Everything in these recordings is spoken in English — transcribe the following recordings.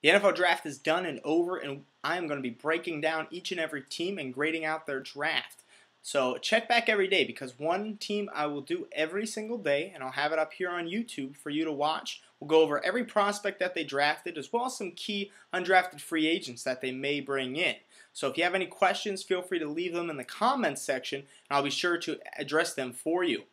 The NFL draft is done and over, and I am going to be breaking down each and every team and grading out their draft. So check back every day, because one team I will do every single day, and I'll have it up here on YouTube for you to watch. We'll go over every prospect that they drafted, as well as some key undrafted free agents that they may bring in. So if you have any questions, feel free to leave them in the comments section, and I'll be sure to address them for you.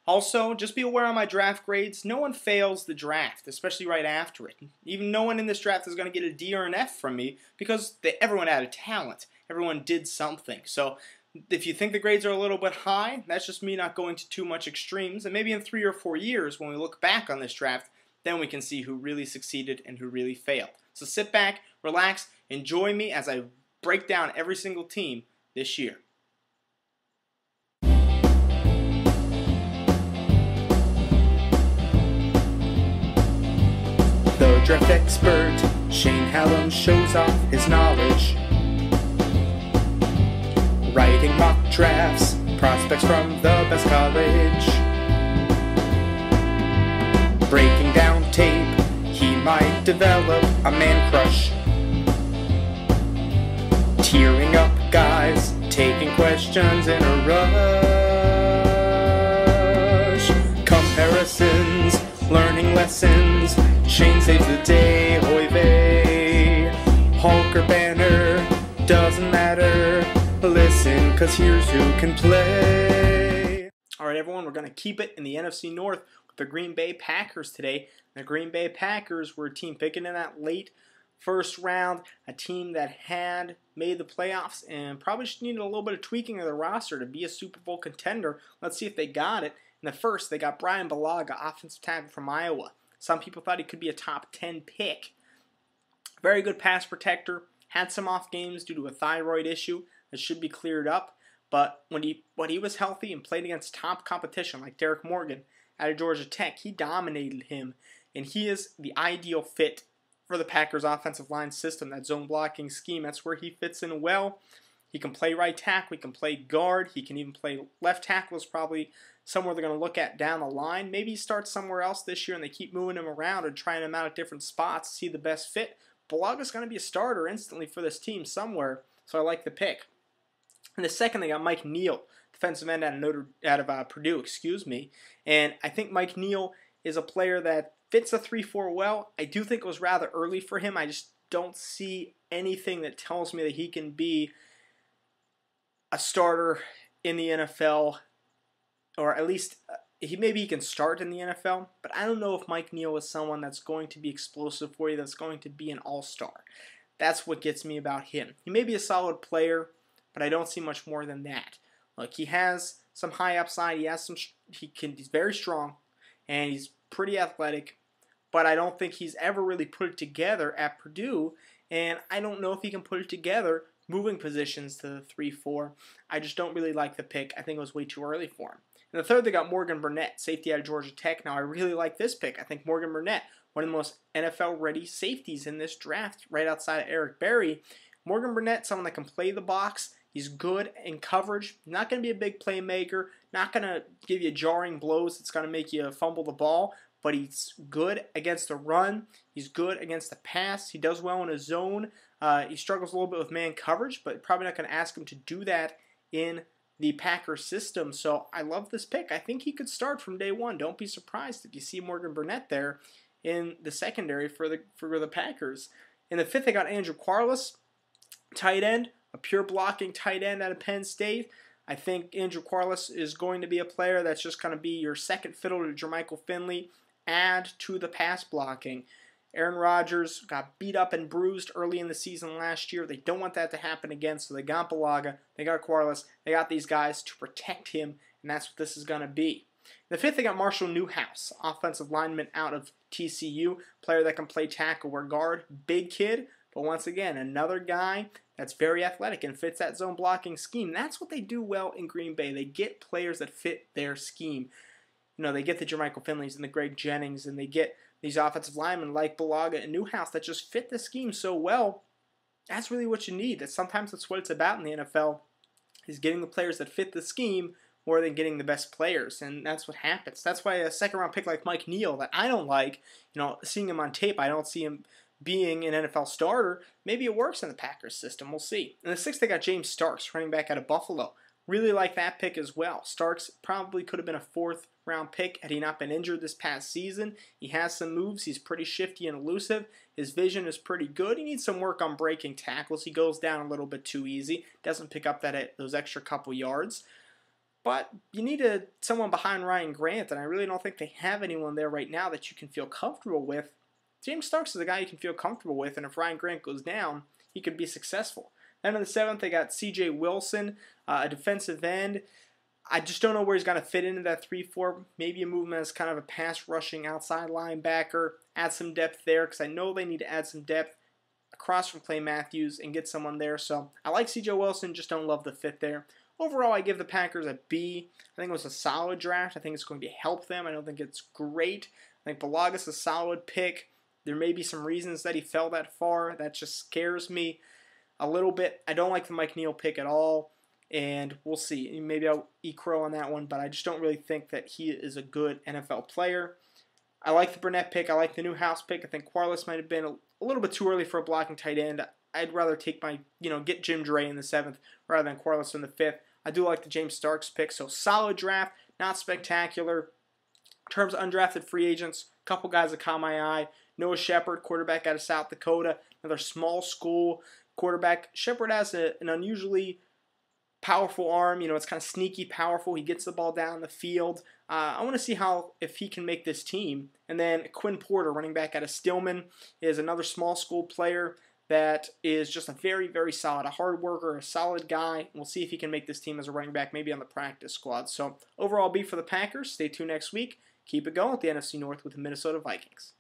Also, just be aware on my draft grades, no one fails the draft, especially right after it. Even no one in this draft is going to get a D or an F from me, because everyone had a talent. Everyone did something. So if you think the grades are a little bit high, that's just me not going to too much extremes. And maybe in 3 or 4 years, when we look back on this draft, then we can see who really succeeded and who really failed. So sit back, relax, enjoy me as I break down every single team this year. The draft expert, Shane Hallam, shows off his knowledge. Writing mock drafts, prospects from the best college. Breaking down tape, he might develop a man crush. Tearing up guys, taking questions in a rush. Comparisons, learning lessons, Shane saves the day, oy vey. Hulk or Banner, doesn't matter. Listen, cause here's who can play. Alright everyone, we're going to keep it in the NFC North with the Green Bay Packers today. The Green Bay Packers were a team picking in that late first round, a team that had made the playoffs and probably just needed a little bit of tweaking of the roster to be a Super Bowl contender. Let's see if they got it. In the first, they got Brian Bulaga, offensive tackle from Iowa. Some people thought he could be a top 10 pick. Very good pass protector. Had some off games due to a thyroid issue that should be cleared up. But when he was healthy and played against top competition like Derek Morgan out of Georgia Tech, he dominated him. And he is the ideal fit for the Packers offensive line system, that zone blocking scheme. That's where he fits in well. He can play right tackle, he can play guard, he can even play left tackle. Is probably somewhere they're going to look at down the line. Maybe he starts somewhere else this year and they keep moving him around and trying him out at different spots to see the best fit. Bulaga's going to be a starter instantly for this team somewhere, so I like the pick. In the second, they got Mike Neal, defensive end out of Purdue, and I think Mike Neal is a player that fits a 3-4 well. I do think it was rather early for him. I just don't see anything that tells me that he can be a starter in the NFL, or at least maybe he can start in the NFL, but I don't know if Mike Neal is someone that's going to be explosive for you, that's going to be an all-star. That's what gets me about him. He may be a solid player, but I don't see much more than that. Look, he has some high upside. He's very strong, and he's pretty athletic, but I don't think he's ever really put it together at Purdue, and I don't know if he can put it together moving positions to the 3-4. I just don't really like the pick. I think it was way too early for him. In the third, they got Morgan Burnett, safety out of Georgia Tech. Now, I really like this pick. I think Morgan Burnett, one of the most NFL-ready safeties in this draft, right outside of Eric Berry. Morgan Burnett, someone that can play the box. He's good in coverage. Not going to be a big playmaker. Not going to give you jarring blows that's going to make you fumble the ball. But he's good against the run. He's good against the pass. He does well in a zone. He struggles a little bit with man coverage, but probably not going to ask him to do that in the Packers system. So I love this pick. I think he could start from day one. Don't be surprised if you see Morgan Burnett there in the secondary for the Packers. In the fifth, they got Andrew Quarles, tight end, a pure blocking tight end out of Penn State. I think Andrew Quarles is going to be a player that's just going to be your second fiddle to Jermichael Finley, add to the pass blocking. Aaron Rodgers got beat up and bruised early in the season last year. They don't want that to happen again, so they got Bulaga, they got Quarles, they got these guys to protect him, and that's what this is going to be. In the fifth, they got Marshall Newhouse, offensive lineman out of TCU, player that can play tackle or guard, big kid, but once again, another guy that's very athletic and fits that zone blocking scheme. That's what they do well in Green Bay. They get players that fit their scheme. You know, they get the Jermichael Finleys and the Greg Jennings, and they get these offensive linemen like Bulaga and Newhouse that just fit the scheme so well. That's really what you need. Sometimes that's what it's about in the NFL, is getting the players that fit the scheme more than getting the best players, and that's what happens. That's why a second-round pick like Mike Neal that I don't like, seeing him on tape, I don't see him being an NFL starter, maybe it works in the Packers system. We'll see. In the 6th, they got James Starks, running back out of Buffalo. Really like that pick as well. Starks probably could have been a 4th-round pick had he not been injured this past season. He has some moves. He's pretty shifty and elusive. His vision is pretty good. He needs some work on breaking tackles. He goes down a little bit too easy. Doesn't pick up those extra couple yards. But you need someone behind Ryan Grant, and I really don't think they have anyone there right now that you can feel comfortable with. James Starks is a guy you can feel comfortable with, and if Ryan Grant goes down, he could be successful. Then in the 7th, they got C.J. Wilson, a defensive end. I just don't know where he's going to fit into that 3-4. Maybe you move him as kind of a pass-rushing outside linebacker. Add some depth there, because I know they need to add some depth across from Clay Matthews and get someone there. So I like C.J. Wilson, just don't love the fit there. Overall, I give the Packers a B. I think it was a solid draft. I think it's going to help them. I don't think it's great. I think Bulaga is a solid pick. There may be some reasons that he fell that far. That just scares me a little bit. I don't like the Mike Neal pick at all, and we'll see. Maybe I'll eat crow on that one, but I just don't really think that he is a good NFL player. I like the Burnett pick. I like the Newhouse pick. I think Quarles might have been a little bit too early for a blocking tight end. I'd rather take get Jim Dre in the 7th rather than Quarles in the 5th. I do like the James Starks pick, so solid draft, not spectacular. In terms of undrafted free agents, a couple guys that caught my eye. Noah Shepard, quarterback out of South Dakota, another small school quarterback. Shepard has an unusually powerful arm. It's kind of sneaky powerful. He gets the ball down the field. I want to see if he can make this team. And then Quinn Porter, running back out of Stillman, is another small school player that is just a very, very solid, a hard worker, a solid guy. We'll see if he can make this team as a running back, maybe on the practice squad. So overall, B for the Packers. Stay tuned next week. Keep it going with the NFC North with the Minnesota Vikings.